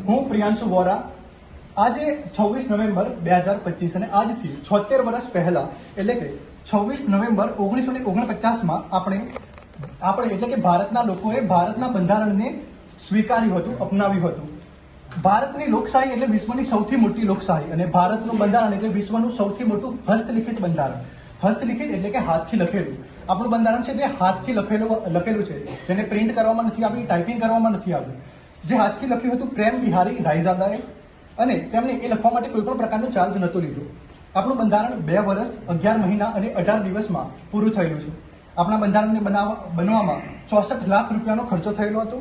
હું પ્રિયાંશુ વોરા આજે 26 નવેમ્બર 2025 અને આજથી 76 વર્ષ પહેલા એટલે કે 26 નવેમ્બર 1949માં આપણે એટલે કે ભારતના લોકોએ ભારતના બંધારણને સ્વીકાર્યું હતું, અપનાવ્યું હતું. ભારતની લોકશાહી એટલે વિશ્વની સૌથી મોટી લોકશાહી અને ભારતનું બંધારણ એટલે વિશ્વનું સૌથી મોટું હસ્તલિખિત બંધારણ. હસ્તલિખિત એટલે કે હાથથી લખેલું. આપણું બંધારણ છે તે હાથથી લખેલું છે, જેને પ્રિન્ટ કરવામાં નથી આવી, ટાઈપિંગ કરવામાં નથી આવ્યું. જે હાથથી લખ્યું હતું પ્રેમ બિહારી રાયજાદાએ, અને તેમને એ લખવા માટે કોઈ પણ પ્રકારનો ચાર્જ નહોતો લીધો. આપણું બંધારણ 2 વર્ષ 11 મહિના અને 18 દિવસમાં પૂરું થયેલું છે. આપણા બંધારણને બનવામાં 64 લાખ રૂપિયાનો ખર્ચો થયેલો હતો.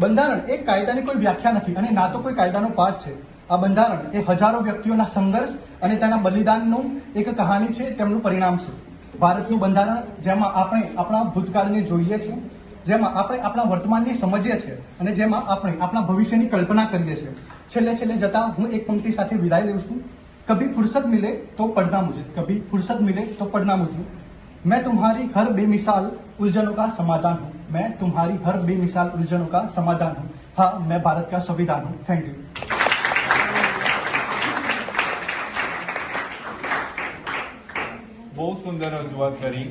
બંધારણ એ કાયદાની કોઈ વ્યાખ્યા નથી અને ના તો કોઈ કાયદાનો પાઠ છે. આ બંધારણ એ હજારો વ્યક્તિઓના સંઘર્ષ અને તેના બલિદાનનું એક કહાની છે, તેમનું પરિણામ છે. ભારતનું બંધારણ જેમાં આપણે આપણા ભૂતકાળને જોઈએ છીએ, જેમાં આપણે આપણા વર્તમાનને સમજીએ છીએ અને જેમાં આપણે આપણા ભવિષ્યની કલ્પના કરીએ છીએ. છેલ્લે જતા હું એક પંક્તિ સાથે વિદાય લઉં છું. કભી ફુર્સત મિલે તો પડના મુझे, કભી ફુર્સત મિલે તો પડના મુझे. मैं तुम्हारी हर बेमिसाल उलझनों का समाधान हूँ, मैं तुम्हारी हर बेमिसाल उलझनों का समाधान हूँ. हाँ, मैं भारत का संविधान हूँ. Thank you. બહુ સુંદર રજૂઆત કરી.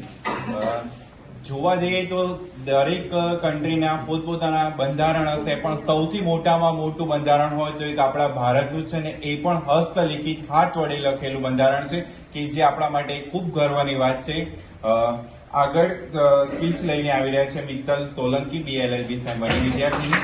જોવા જઈએ તો દરેક કન્ટ્રીના પોતપોતાના બંધારણ હશે, પણ સૌથી મોટામાં મોટું બંધારણ હોય તો એક આપણા ભારતનું છે ને એ પણ હસ્તલિખિત હાથ વડે લખેલું બંધારણ છે કે જે આપણા માટે ખૂબ ગર્વની વાત છે. આગળ સ્પીચ લઈને આવી રહ્યા છે મિત્તલ સોલંકી, BLLB સાયન્સ વિદ્યાર્થી.